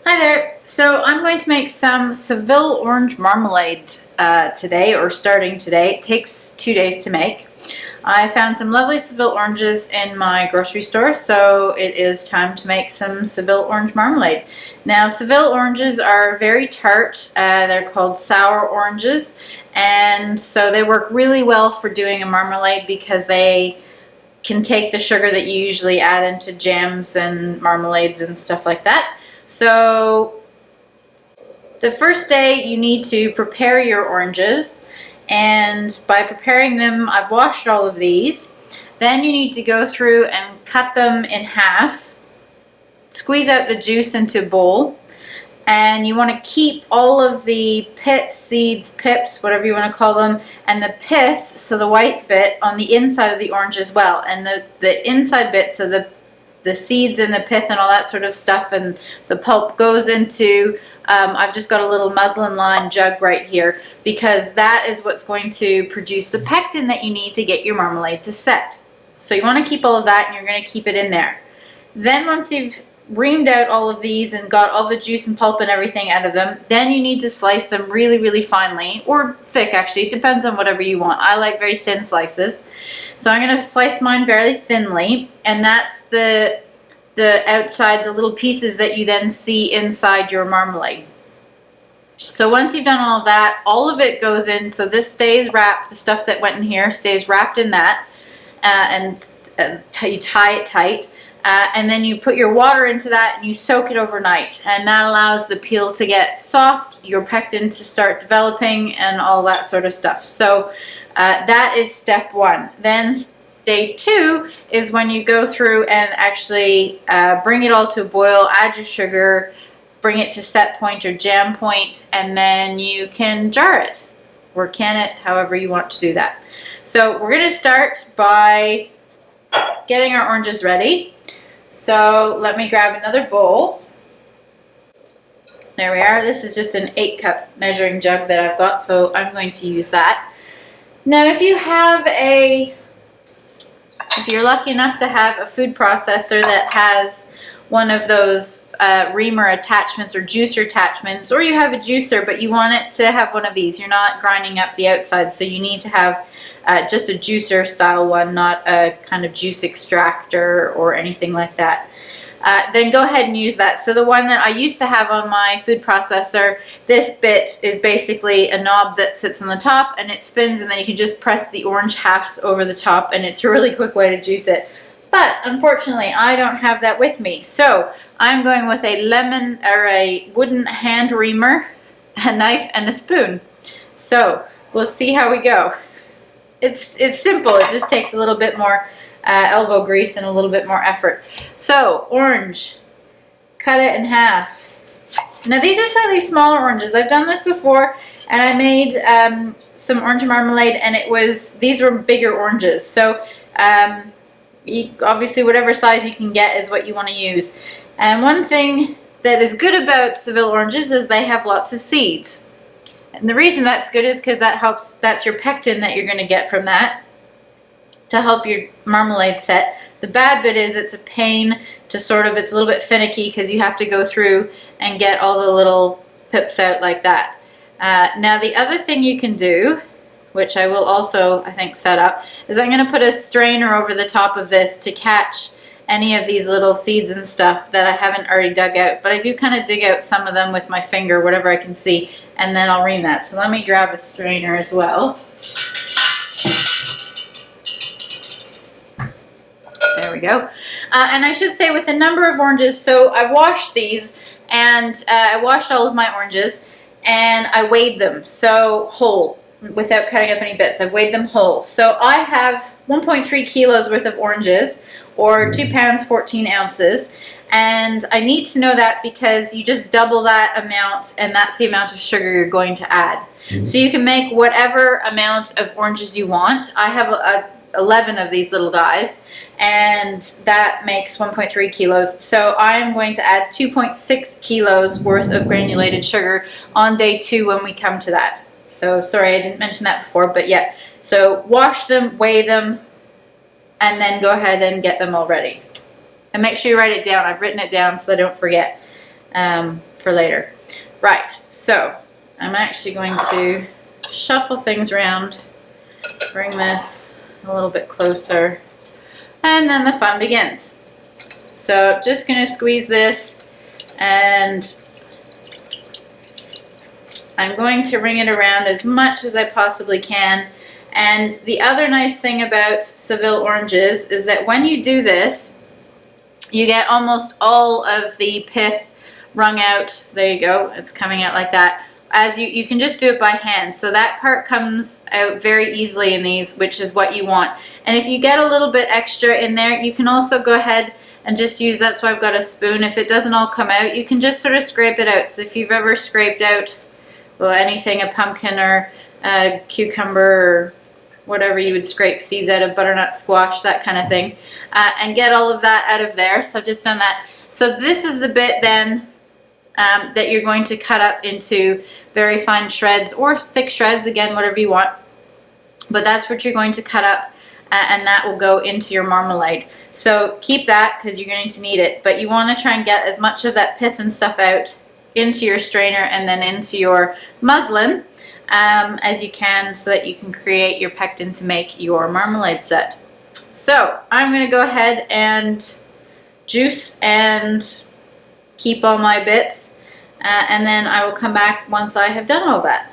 Hi there. So I'm going to make some Seville orange marmalade today, or starting today. It takes 2 days to make. I found some lovely Seville oranges in my grocery store, so it is time to make some Seville orange marmalade. Now, Seville oranges are very tart. They're called sour oranges, and so they work really well for doing a marmalade because they can take the sugar that you usually add into jams and marmalades and stuff like that. So the first day you need to prepare your oranges, and by preparing them, I've washed all of these. Then you need to go through and cut them in half, squeeze out the juice into a bowl, and you want to keep all of the pits, seeds, pips, whatever you want to call them, and the pith, so the white bit, on the inside of the orange as well. And the inside bit, so the seeds and the pith and all that sort of stuff and the pulp goes into, I've just got a little muslin lined jug right here because that is what's going to produce the pectin that you need to get your marmalade to set. So you want to keep all of that and you're going to keep it in there. Then once you've reamed out all of these and got all the juice and pulp and everything out of them, then you need to slice them really, really finely, or thick actually, it depends on whatever you want. I like very thin slices. So I'm going to slice mine very thinly, and that's the outside, the little pieces that you then see inside your marmalade. So once you've done all of that, all of it goes in, so this stays wrapped, the stuff that went in here stays wrapped in that, and you tie it tight. And then you put your water into that and you soak it overnight, and that allows the peel to get soft, your pectin to start developing, and all that sort of stuff. So that is step one. Then day two is when you go through and actually bring it all to a boil, add your sugar, bring it to set point or jam point, and then you can jar it or can it, however you want to do that. So we're going to start by getting our oranges ready. So let me grab another bowl. There we are. This is just an 8-cup measuring jug that I've got, so I'm going to use that. Now if you're lucky enough to have a food processor that has one of those reamer attachments or juicer attachments, or you have a juicer but you want it to have one of these, you're not grinding up the outside, so you need to have just a juicer style one, not a kind of juice extractor or anything like that. Then go ahead and use that. So the one that I used to have on my food processor, this bit is basically a knob that sits on the top and it spins, and then you can just press the orange halves over the top, and it's a really quick way to juice it. But unfortunately I don't have that with me, so I'm going with a wooden hand reamer, a knife, and a spoon. So we'll see how we go. It's simple, it just takes a little bit more elbow grease and a little bit more effort. So orange, cut it in half. Now these are slightly smaller oranges. I've done this before and I made some orange marmalade, and these were bigger oranges. So obviously whatever size you can get is what you want to use. And one thing that is good about Seville oranges is they have lots of seeds. And the reason that's good is because that's your pectin that you're going to get from that to help your marmalade set. The bad bit is it's a pain to it's a little bit finicky because you have to go through and get all the little pips out like that. Now the other thing you can do, which I will also, I think, set up, is I'm going to put a strainer over the top of this to catch any of these little seeds and stuff that I haven't already dug out. But I do kind of dig out some of them with my finger, whatever I can see, and then I'll ream that. So let me grab a strainer as well. There we go. And I should say, with a number of oranges, so I washed these, and I washed all of my oranges, and I weighed them, so whole, without cutting up any bits. I've weighed them whole. So I have 1.3 kilos worth of oranges, or 2 pounds 14 ounces, and I need to know that because you just double that amount, and that's the amount of sugar you're going to add. So you can make whatever amount of oranges you want. I have 11 of these little guys, and that makes 1.3 kilos. So I'm going to add 2.6 kilos worth of granulated sugar on day 2 when we come to that. So sorry I didn't mention that before, but yeah. So wash them, weigh them, and then go ahead and get them all ready. And make sure you write it down. I've written it down so I don't forget. for later. Right, so I'm actually going to shuffle things around, bring this a little bit closer, and then the fun begins. So just going to squeeze this, and I'm going to wring it around as much as I possibly can. And the other nice thing about Seville oranges is that when you do this, you get almost all of the pith wrung out. There you go, it's coming out like that. As you can just do it by hand, so that part comes out very easily in these, which is what you want. And if you get a little bit extra in there, you can also go ahead and just use, that's why I've got a spoon. If it doesn't all come out, you can just sort of scrape it out. So if you've ever scraped out, well, anything, a pumpkin or a cucumber or whatever you would scrape seeds out of, butternut squash, that kind of thing, and get all of that out of there. So I've just done that. So this is the bit then that you're going to cut up into very fine shreds or thick shreds, again, whatever you want. But that's what you're going to cut up, and that will go into your marmalade. So keep that because you're going to need it. But you want to try and get as much of that pith and stuff out into your strainer and then into your muslin as you can, so that you can create your pectin to make your marmalade set. So I'm going to go ahead and juice and keep all my bits, and then I will come back once I have done all that.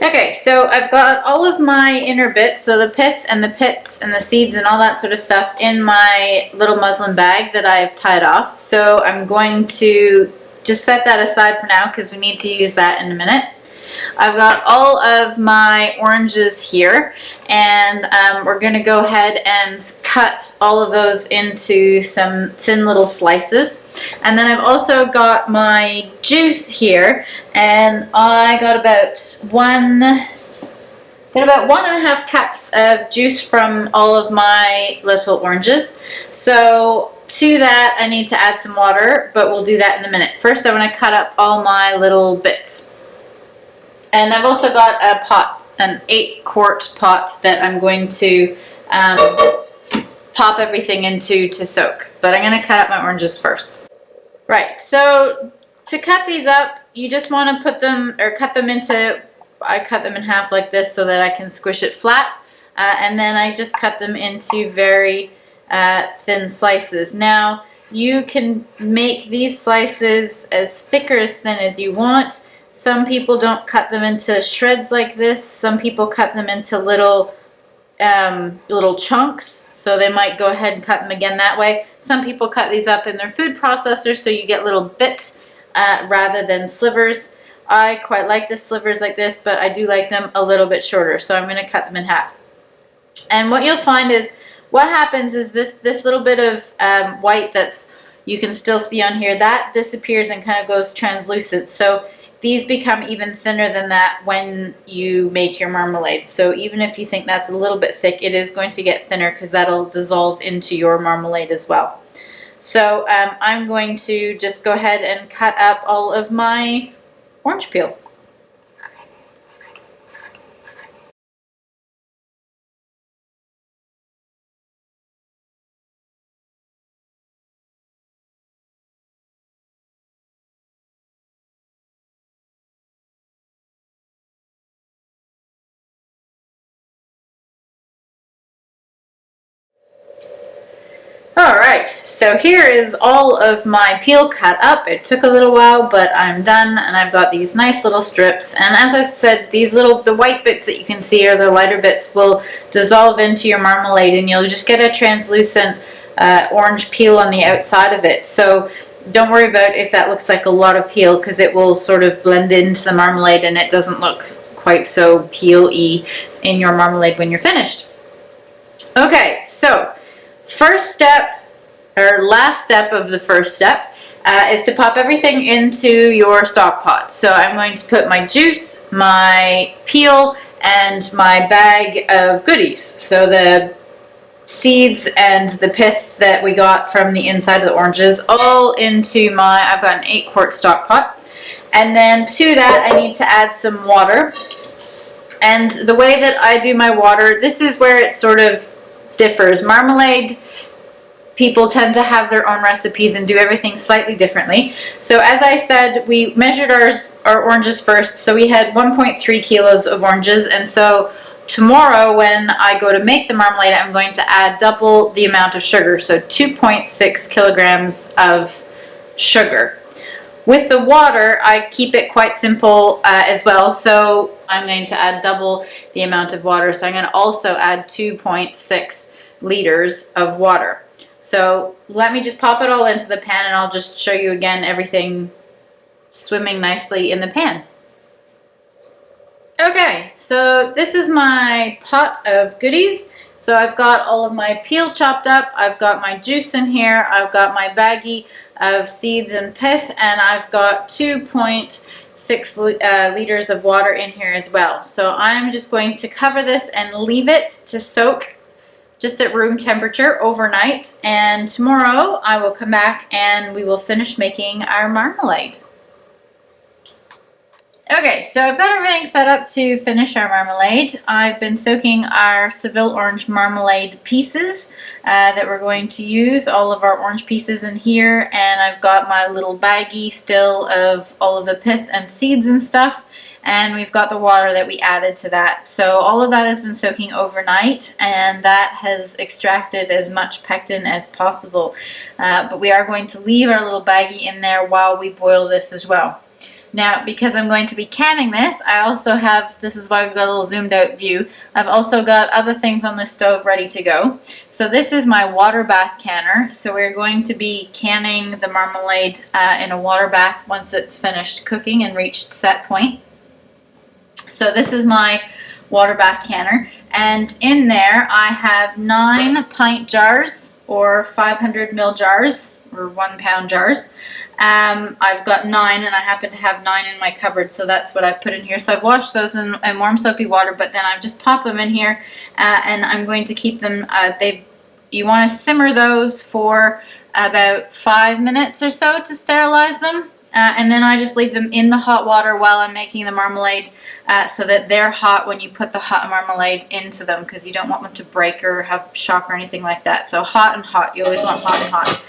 Okay, so I've got all of my inner bits, so the pith and the pits and the seeds and all that sort of stuff in my little muslin bag that I've tied off. So I'm going to just set that aside for now because we need to use that in a minute. I've got all of my oranges here, and we're going to go ahead and cut all of those into some thin little slices. And then I've also got my juice here, and I got about 1.5 cups of juice from all of my little oranges. So to that I need to add some water, but we'll do that in a minute. First I want to cut up all my little bits. And I've also got a pot, an 8-quart pot that I'm going to pop everything into to soak. But I'm going to cut up my oranges first. Right, so to cut these up, you just want to put them, or cut them into, I cut them in half like this so that I can squish it flat. And then I just cut them into very thin slices. Now, you can make these slices as thick or as thin as you want. Some people don't cut them into shreds like this. Some people cut them into little chunks, so they might go ahead and cut them again that way. Some people cut these up in their food processor, so you get little bits rather than slivers. I quite like the slivers like this, but I do like them a little bit shorter, so I'm going to cut them in half. And what you'll find is, what happens is this little bit of white that's you can still see on here, that disappears and kind of goes translucent. So these become even thinner than that when you make your marmalade. So even if you think that's a little bit thick, it is going to get thinner because that'll dissolve into your marmalade as well. So I'm going to just go ahead and cut up all of my orange peel. Alright, so here is all of my peel cut up. It took a little while, but I'm done, and I've got these nice little strips. And as I said, the white bits that you can see, or the lighter bits, will dissolve into your marmalade, and you'll just get a translucent orange peel on the outside of it. So don't worry about if that looks like a lot of peel, because it will sort of blend into the marmalade, and it doesn't look quite so peel-y in your marmalade when you're finished. Okay, so first step, or last step of the first step, is to pop everything into your stock pot. So I'm going to put my juice, my peel, and my bag of goodies. So the seeds and the pith that we got from the inside of the oranges all into I've got an 8-quart stock pot. And then to that I need to add some water. And the way that I do my water, this is where it sort of differs. Marmalade people tend to have their own recipes and do everything slightly differently. So as I said, we measured our oranges first. So we had 1.3 kilos of oranges. And so tomorrow when I go to make the marmalade, I'm going to add double the amount of sugar. So 2.6 kilograms of sugar. With the water, I keep it quite simple as well. So I'm going to add double the amount of water. So I'm going to also add 2.6 liters of water. So let me just pop it all into the pan and I'll just show you again everything swimming nicely in the pan. Okay, so this is my pot of goodies. So I've got all of my peel chopped up, I've got my juice in here, I've got my baggie of seeds and pith, and I've got 2.6 liters of water in here as well. So I'm just going to cover this and leave it to soak just at room temperature overnight, and tomorrow I will come back and we will finish making our marmalade. Okay, so I've got everything set up to finish our marmalade. I've been soaking our Seville orange marmalade pieces that we're going to use, all of our orange pieces in here, and I've got my little baggie still of all of the pith and seeds and stuff, and we've got the water that we added to that. So all of that has been soaking overnight, and that has extracted as much pectin as possible. But we are going to leave our little baggie in there while we boil this as well. Now, because I'm going to be canning this, I also have, this is why we've got a little zoomed out view, I've also got other things on the stove ready to go. So this is my water bath canner. So we're going to be canning the marmalade in a water bath once it's finished cooking and reached set point. So this is my water bath canner, and in there I have 9 pint jars or 500 ml jars or 1 pound jars. I've got 9, and I happen to have 9 in my cupboard, so that's what I've put in here. So I've washed those in warm soapy water, but then I've just popped them in here, and I'm going to keep them, you want to simmer those for about 5 minutes or so to sterilize them. And then I just leave them in the hot water while I'm making the marmalade so that they're hot when you put the hot marmalade into them, because you don't want them to break or have shock or anything like that. So hot and hot. You always want hot and hot.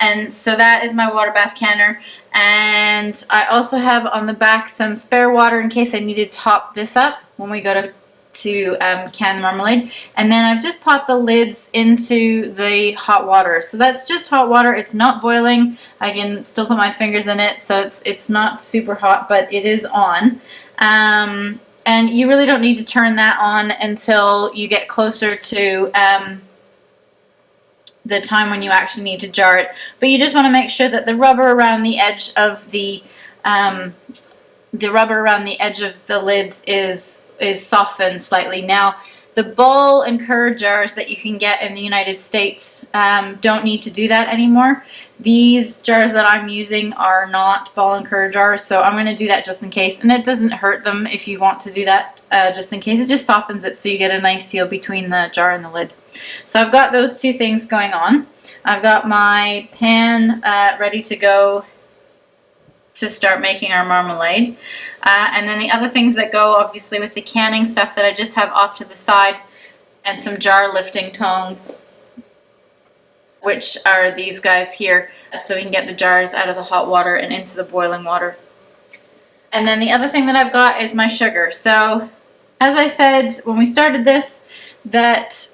And so that is my water bath canner. And I also have on the back some spare water in case I need to top this up when we go to can the marmalade. And then I've just popped the lids into the hot water. So that's just hot water. It's not boiling. I can still put my fingers in it, so it's not super hot, but it is on. And you really don't need to turn that on until you get closer to the time when you actually need to jar it. But you just want to make sure that the rubber around the edge of the lids is softened slightly. Now, the ball and curd jars that you can get in the United States don't need to do that anymore. These jars that I'm using are not ball and curd jars, so I'm going to do that just in case. And it doesn't hurt them if you want to do that just in case. It just softens it so you get a nice seal between the jar and the lid. So I've got those two things going on. I've got my pan ready to go to start making our marmalade. And then the other things that go obviously with the canning stuff that I just have off to the side, and some jar lifting tongs, which are these guys here, so we can get the jars out of the hot water and into the boiling water. And then the other thing that I've got is my sugar. So as I said when we started this, that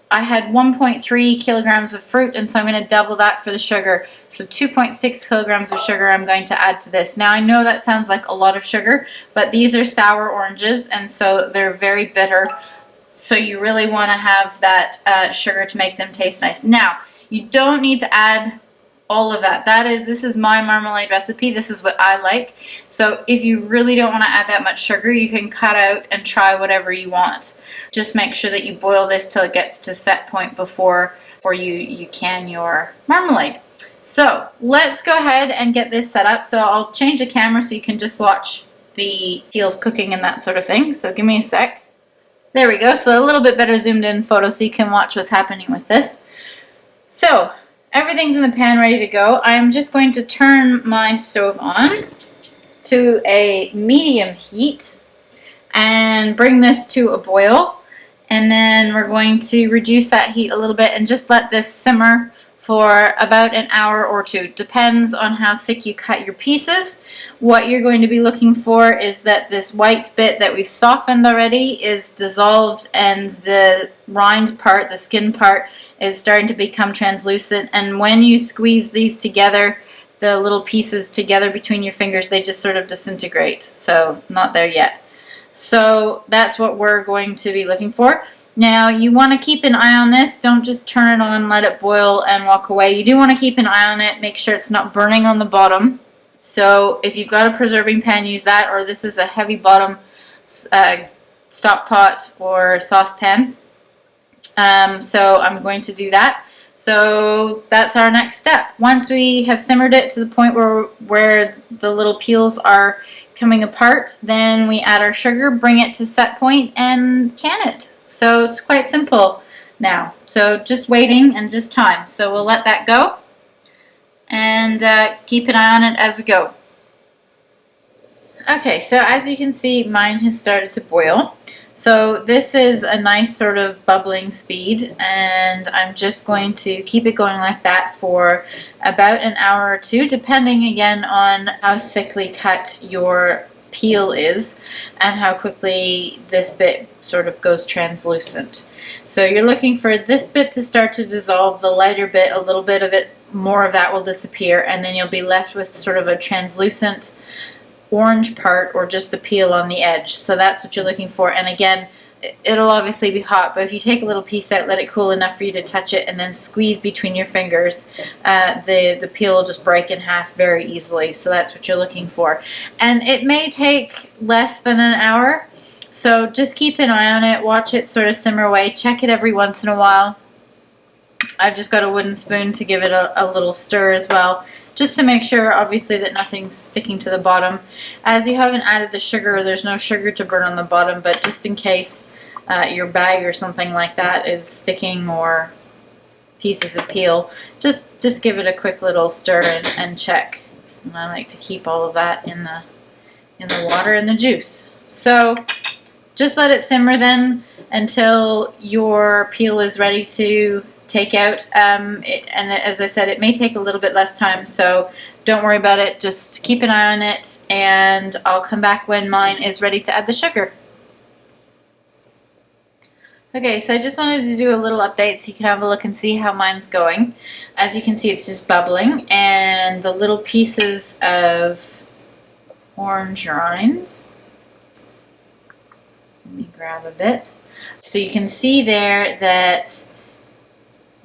I had 1.3 kilograms of fruit, and so I'm going to double that for the sugar. So 2.6 kilograms of sugar I'm going to add to this. Now I know that sounds like a lot of sugar, but these are sour oranges, and so they're very bitter. So you really want to have that sugar to make them taste nice. Now, you don't need to add all of that. This is my marmalade recipe. This is what I like. So if you really don't want to add that much sugar, you can cut out and try whatever you want. Just make sure that you boil this till it gets to set point before you can your marmalade. So let's go ahead and get this set up. So I'll change the camera so you can just watch the peels cooking and that sort of thing. So give me a sec. There we go. So a little bit better zoomed in photo so you can watch what's happening with this. So everything's in the pan ready to go. I'm just going to turn my stove on to a medium heat and bring this to a boil. And then we're going to reduce that heat a little bit and just let this simmer for about an hour or two. Depends on how thick you cut your pieces. What you're going to be looking for is that this white bit that we've softened already is dissolved and the rind part, the skin part, is starting to become translucent. And when you squeeze these together, the little pieces together between your fingers, they just sort of disintegrate. So not there yet. So that's what we're going to be looking for. Now you want to keep an eye on this. Don't just turn it on, let it boil and walk away. You do want to keep an eye on it. Make sure it's not burning on the bottom. So if you've got a preserving pan, use that, or this is a heavy bottom stock pot or saucepan. So I'm going to do that. So that's our next step. Once we have simmered it to the point where the little peels are coming apart, then we add our sugar, bring it to set point, and can it. So it's quite simple now. So just waiting and just time. So we'll let that go and keep an eye on it as we go. Okay, so as you can see, mine has started to boil. So this is a nice sort of bubbling speed, and I'm just going to keep it going like that for about an hour or two, depending again on how thickly cut your peel is and how quickly this bit sort of goes translucent. So you're looking for this bit to start to dissolve, the lighter bit, a little bit of it, more of that will disappear, and then you'll be left with sort of a translucent orange part or just the peel on the edge. So that's what you're looking for. And again, it'll obviously be hot, but if you take a little piece out, let it cool enough for you to touch it, and then squeeze between your fingers, the peel will just break in half very easily. So that's what you're looking for. And it may take less than an hour, so just keep an eye on it, watch it sort of simmer away, check it every once in a while. I've just got a wooden spoon to give it a little stir as well, just to make sure, obviously, that nothing's sticking to the bottom. As you haven't added the sugar, there's no sugar to burn on the bottom, but just in case your bag or something like that is sticking, or pieces of peel, just give it a quick little stir and check. And I like to keep all of that in the water and the juice. So just let it simmer then until your peel is ready to take out, and as I said, it may take a little bit less time, so don't worry about it. Just keep an eye on it, and I'll come back when mine is ready to add the sugar. Okay, so I just wanted to do a little update so you can have a look and see how mine's going. As you can see, it's just bubbling, and the little pieces of orange rind. Let me grab a bit. So you can see there that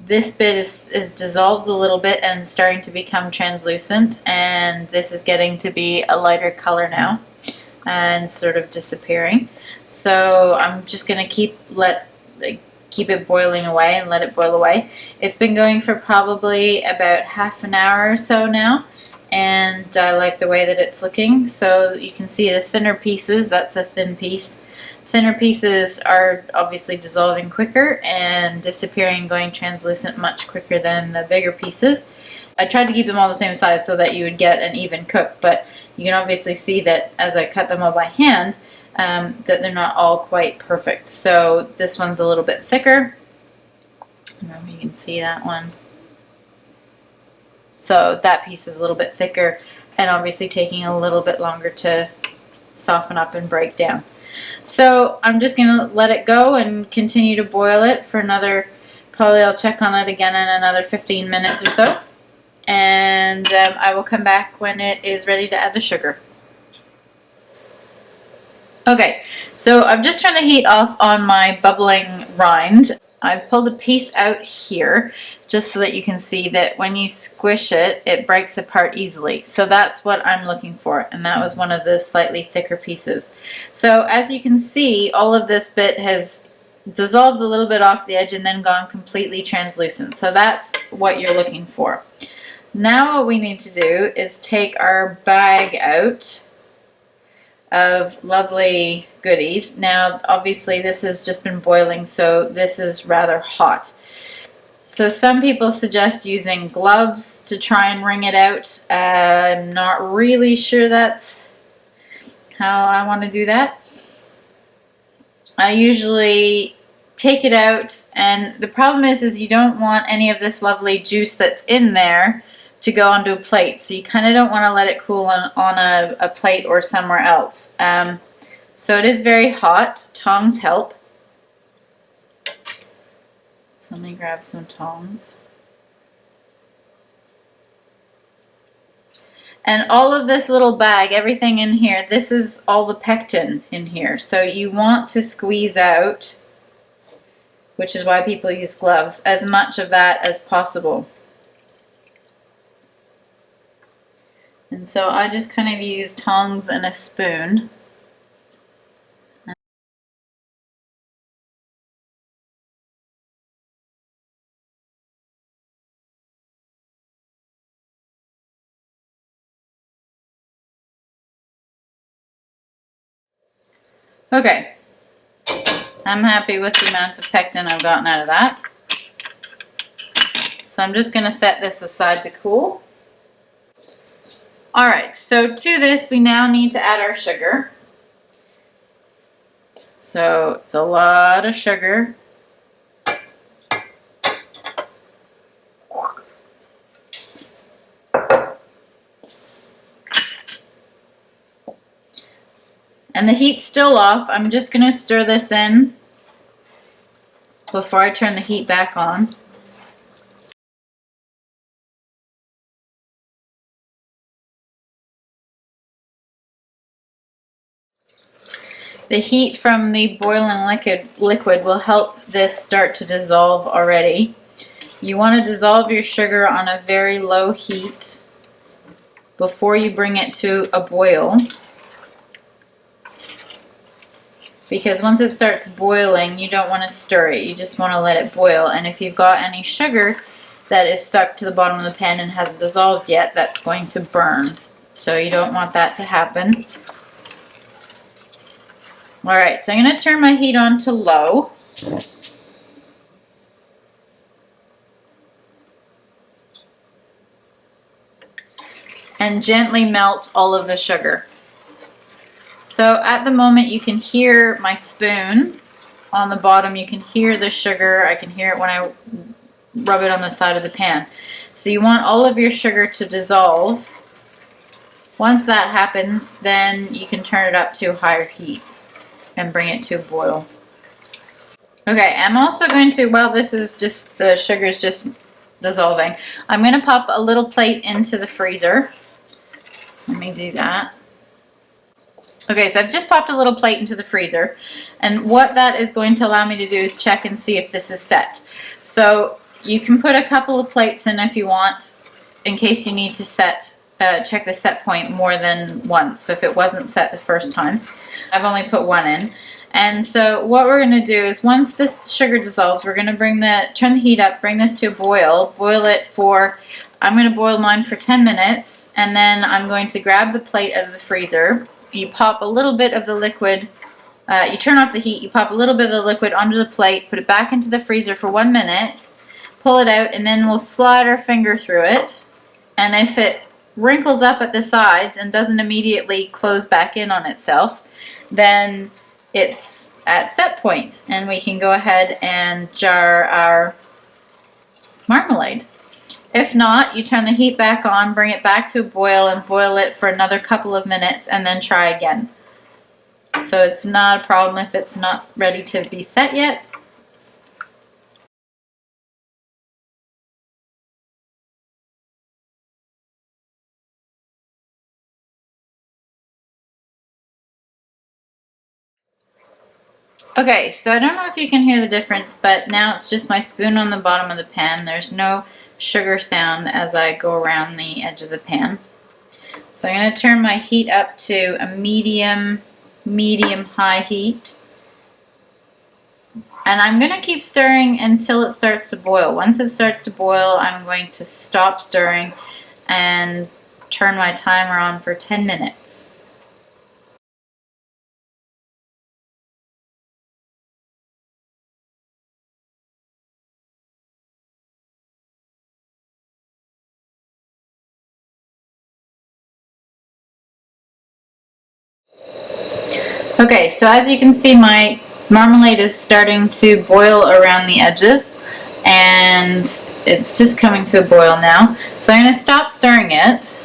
this bit is dissolved a little bit and starting to become translucent, and this is getting to be a lighter color now and sort of disappearing. So I'm just going to keep it boiling away and let it boil away. It's been going for probably about half an hour or so now, and I like the way that it's looking. So you can see the thinner pieces, that's a thin piece. Thinner pieces are obviously dissolving quicker and disappearing, going translucent much quicker than the bigger pieces. I tried to keep them all the same size so that you would get an even cook, but you can obviously see that as I cut them all by hand, that they're not all quite perfect. So this one's a little bit thicker. I don't know if you can see that one. So that piece is a little bit thicker and obviously taking a little bit longer to soften up and break down. So I'm just going to let it go and continue to boil it for another, probably I'll check on it again in another 15 minutes or so. And I will come back when it is ready to add the sugar. Okay, so I've just turned the heat off on my bubbling rind. I've pulled a piece out here just so that you can see that when you squish it, it breaks apart easily. So that's what I'm looking for, and that was one of the slightly thicker pieces. So as you can see, all of this bit has dissolved a little bit off the edge and then gone completely translucent. So that's what you're looking for. Now what we need to do is take our bag out of lovely goodies. Now obviously this has just been boiling, so this is rather hot. So some people suggest using gloves to try and wring it out. I'm not really sure that's how I want to do that. I usually take it out, and the problem is you don't want any of this lovely juice that's in there to go onto a plate. So you kind of don't want to let it cool on a plate or somewhere else. So it is very hot. Tongs help. So let me grab some tongs. And all of this little bag, everything in here, this is all the pectin in here. So you want to squeeze out, which is why people use gloves, as much of that as possible. And so I just kind of use tongs and a spoon. Okay, I'm happy with the amount of pectin I've gotten out of that. So I'm just going to set this aside to cool. Alright, so to this we now need to add our sugar. So it's a lot of sugar. And the heat's still off. I'm just going to stir this in before I turn the heat back on. The heat from the boiling liquid will help this start to dissolve already. You want to dissolve your sugar on a very low heat before you bring it to a boil. Because once it starts boiling, you don't want to stir it. You just want to let it boil. And if you've got any sugar that is stuck to the bottom of the pan and hasn't dissolved yet, that's going to burn. So you don't want that to happen. Alright, so I'm going to turn my heat on to low. And gently melt all of the sugar. So at the moment you can hear my spoon on the bottom. You can hear the sugar. I can hear it when I rub it on the side of the pan. So you want all of your sugar to dissolve. Once that happens, then you can turn it up to a higher heat and bring it to a boil. Okay, I'm also going to, while this is just, the sugar is just dissolving, I'm going to pop a little plate into the freezer. Let me do that. Okay, so I've just popped a little plate into the freezer, and what that is going to allow me to do is check and see if this is set. So you can put a couple of plates in if you want, in case you need to check the set point more than once. So if it wasn't set the first time, I've only put one in. And so what we're going to do is, once this sugar dissolves, we're going to turn the heat up, bring this to a boil, boil it for, I'm going to boil mine for 10 minutes, and then I'm going to grab the plate out of the freezer. You pop a little bit of the liquid, you turn off the heat, you pop a little bit of the liquid onto the plate, put it back into the freezer for 1 minute, pull it out, and then we'll slide our finger through it. And if it wrinkles up at the sides and doesn't immediately close back in on itself, then it's at set point, and we can go ahead and jar our marmalade. If not, you turn the heat back on, bring it back to a boil, and boil it for another couple of minutes, and then try again. So it's not a problem if it's not ready to be set yet. Okay, so I don't know if you can hear the difference, but now it's just my spoon on the bottom of the pan. There's no sugar sound as I go around the edge of the pan. So I'm going to turn my heat up to a medium-high heat. And I'm going to keep stirring until it starts to boil. Once it starts to boil, I'm going to stop stirring, and turn my timer on for 10 minutes. Okay, so as you can see, my marmalade is starting to boil around the edges, and it's just coming to a boil now. So I'm going to stop stirring it,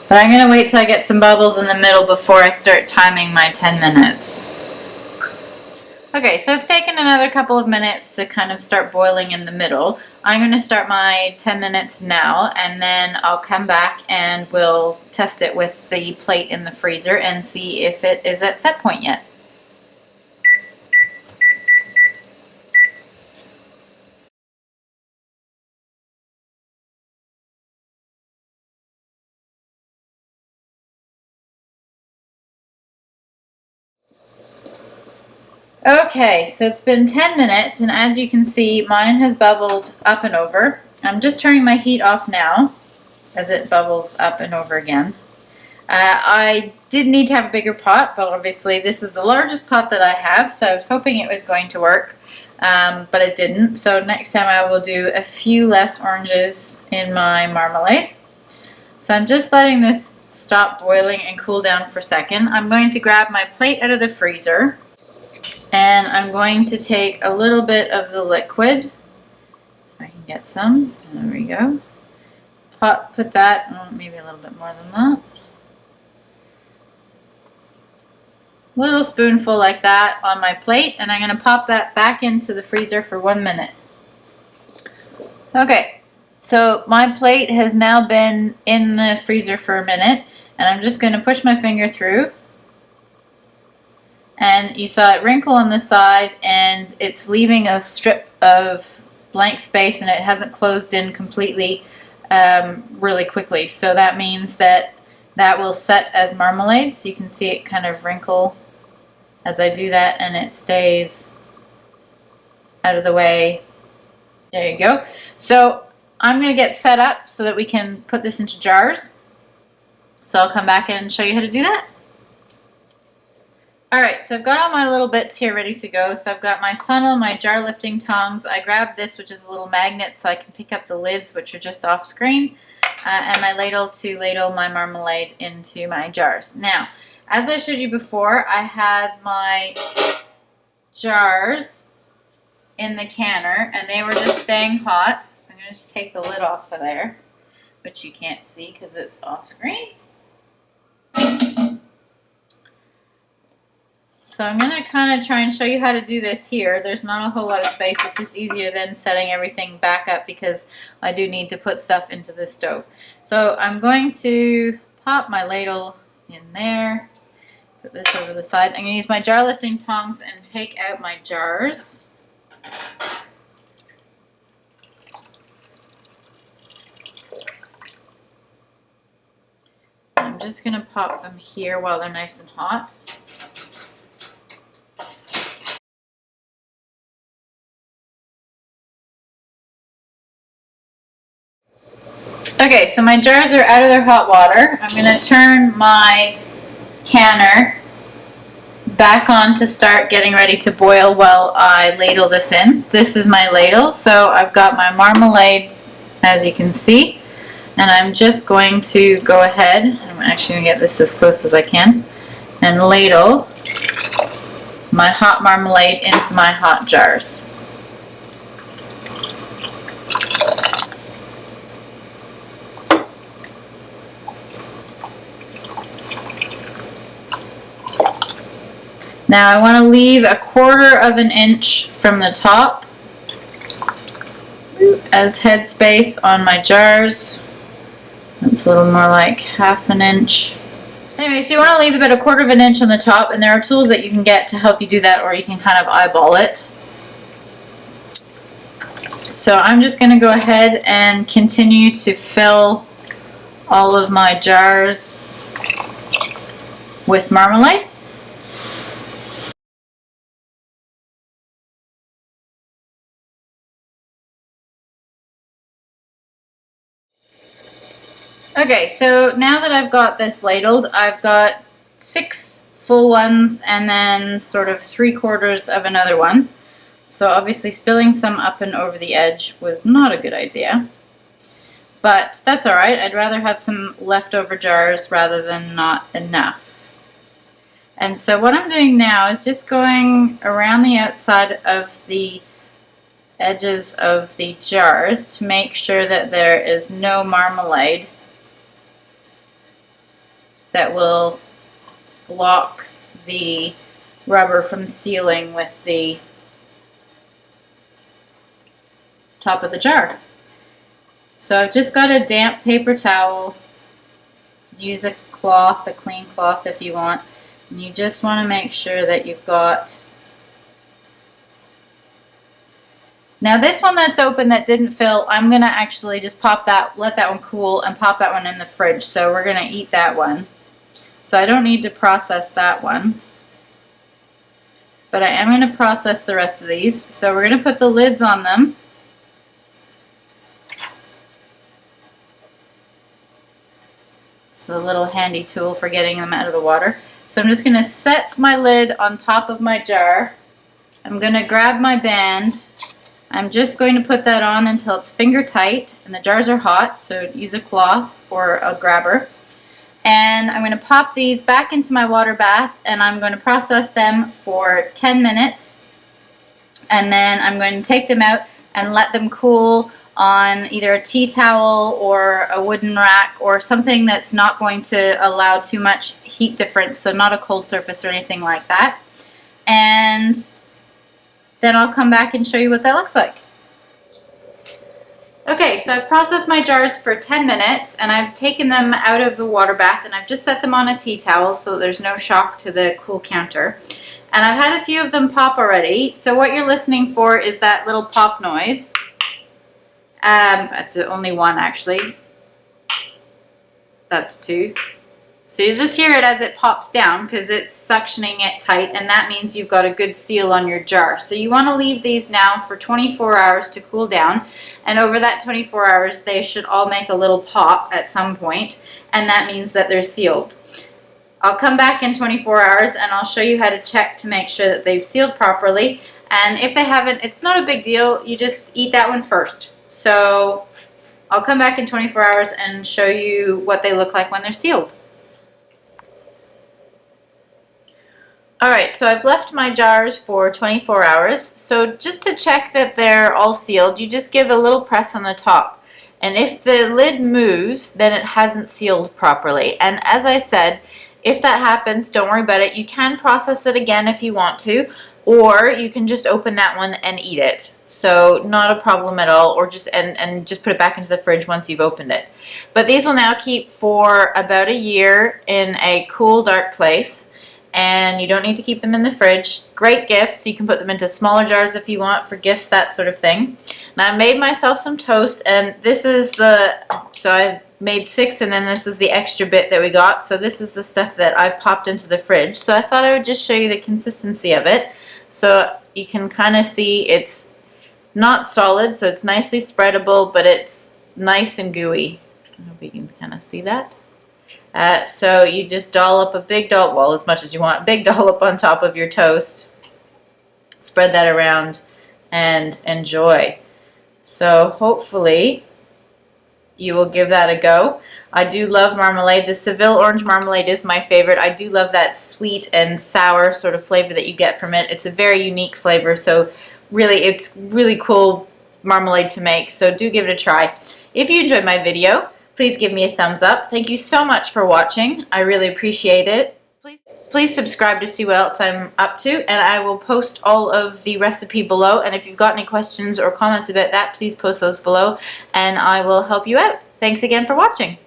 but I'm going to wait till I get some bubbles in the middle before I start timing my 10 minutes. Okay, so it's taken another couple of minutes to kind of start boiling in the middle. I'm going to start my 10 minutes now, and then I'll come back and we'll test it with the plate in the freezer and see if it is at set point yet. Okay, so it's been 10 minutes, and as you can see, mine has bubbled up and over. I'm just turning my heat off now as it bubbles up and over again. I did need to have a bigger pot, but obviously this is the largest pot that I have, so I was hoping it was going to work, but it didn't. So next time I will do a few less oranges in my marmalade. So I'm just letting this stop boiling and cool down for a second. I'm going to grab my plate out of the freezer, and I'm going to take a little bit of the liquid. If I can get some. There we go. Put that, maybe a little bit more than that. Little spoonful like that on my plate, and I'm going to pop that back into the freezer for 1 minute. Okay, so my plate has now been in the freezer for a minute, and I'm just going to push my finger through, and you saw it wrinkle on the side, and it's leaving a strip of blank space, and it hasn't closed in completely really quickly. So that means that will set as marmalade. So you can see it kind of wrinkle as I do that, and it stays out of the way. There you go. So I'm going to get set up so that we can put this into jars. So I'll come back and show you how to do that. Alright, so I've got all my little bits here ready to go. So I've got my funnel, my jar lifting tongs. I grabbed this, which is a little magnet, so I can pick up the lids, which are just off screen, and my ladle to ladle my marmalade into my jars. Now, as I showed you before, I had my jars in the canner, and they were just staying hot. So I'm going to just take the lid off of there, which you can't see because it's off screen. So I'm going to kind of try and show you how to do this here. There's not a whole lot of space. It's just easier than setting everything back up because I do need to put stuff into the stove. So I'm going to pop my ladle in there, put this over the side. I'm going to use my jar lifting tongs and take out my jars. I'm just going to pop them here while they're nice and hot. Okay, so my jars are out of their hot water. I'm going to turn my canner back on to start getting ready to boil while I ladle this in. This is my ladle, so I've got my marmalade, as you can see, and I'm just going to go ahead, I'm actually going to get this as close as I can, and ladle my hot marmalade into my hot jars. Now I want to leave 1/4 of an inch from the top as headspace on my jars. That's a little more like 1/2 inch. Anyway, so you want to leave about 1/4 of an inch on the top, and there are tools that you can get to help you do that, or you can kind of eyeball it. So I'm just going to go ahead and continue to fill all of my jars with marmalade. Okay, so now that I've got this ladled, I've got 6 full ones and then sort of 3/4 of another one. So obviously spilling some up and over the edge was not a good idea. But that's alright, I'd rather have some leftover jars rather than not enough. And so what I'm doing now is just going around the outside of the edges of the jars to make sure that there is no marmalade that will block the rubber from sealing with the top of the jar. So I've just got a damp paper towel. Use a cloth, a clean cloth if you want. And you just want to make sure that you've got... Now this one that's open that didn't fill, I'm going to actually just pop that, let that one cool and pop that one in the fridge. So we're going to eat that one. So I don't need to process that one. But I am going to process the rest of these. So we're going to put the lids on them. It's a little handy tool for getting them out of the water. So I'm just going to set my lid on top of my jar. I'm going to grab my band. I'm just going to put that on until it's finger tight, and the jars are hot, so use a cloth or a grabber. And I'm going to pop these back into my water bath, and I'm going to process them for 10 minutes. And then I'm going to take them out and let them cool on either a tea towel or a wooden rack or something that's not going to allow too much heat difference, so not a cold surface or anything like that. And then I'll come back and show you what that looks like. Okay, so I've processed my jars for 10 minutes and I've taken them out of the water bath and I've just set them on a tea towel so there's no shock to the cool counter. And I've had a few of them pop already. So what you're listening for is that little pop noise. That's only one actually. That's 2. So you just hear it as it pops down because it's suctioning it tight, and that means you've got a good seal on your jar. So you want to leave these now for 24 hours to cool down, and over that 24 hours they should all make a little pop at some point, and that means that they're sealed. I'll come back in 24 hours and I'll show you how to check to make sure that they've sealed properly, and if they haven't, it's not a big deal, you just eat that one first. So I'll come back in 24 hours and show you what they look like when they're sealed. Alright, so I've left my jars for 24 hours. So just to check that they're all sealed, you just give a little press on the top. And if the lid moves, then it hasn't sealed properly. And as I said, if that happens, don't worry about it. You can process it again if you want to, or you can just open that one and eat it. So not a problem at all, or just and just put it back into the fridge once you've opened it. But these will now keep for about a year in a cool, dark place. And you don't need to keep them in the fridge. Great gifts. You can put them into smaller jars if you want for gifts, that sort of thing. Now I made myself some toast, and this is so I made 6 and then this was the extra bit that we got. So this is the stuff that I popped into the fridge. So I thought I would just show you the consistency of it. So you can kind of see it's not solid, so it's nicely spreadable, but it's nice and gooey. I hope you can kind of see that. So you just dollop a big dollop, well, as much as you want, a big dollop on top of your toast. Spread that around and enjoy. So hopefully you will give that a go. I do love marmalade. The Seville orange marmalade is my favorite. I do love that sweet and sour sort of flavor that you get from it. It's a very unique flavor, so really it's really cool marmalade to make. So do give it a try. If you enjoyed my video, please give me a thumbs up. Thank you so much for watching. I really appreciate it. Please subscribe to see what else I'm up to, and I will post all of the recipe below. And if you've got any questions or comments about that, please post those below and I will help you out. Thanks again for watching.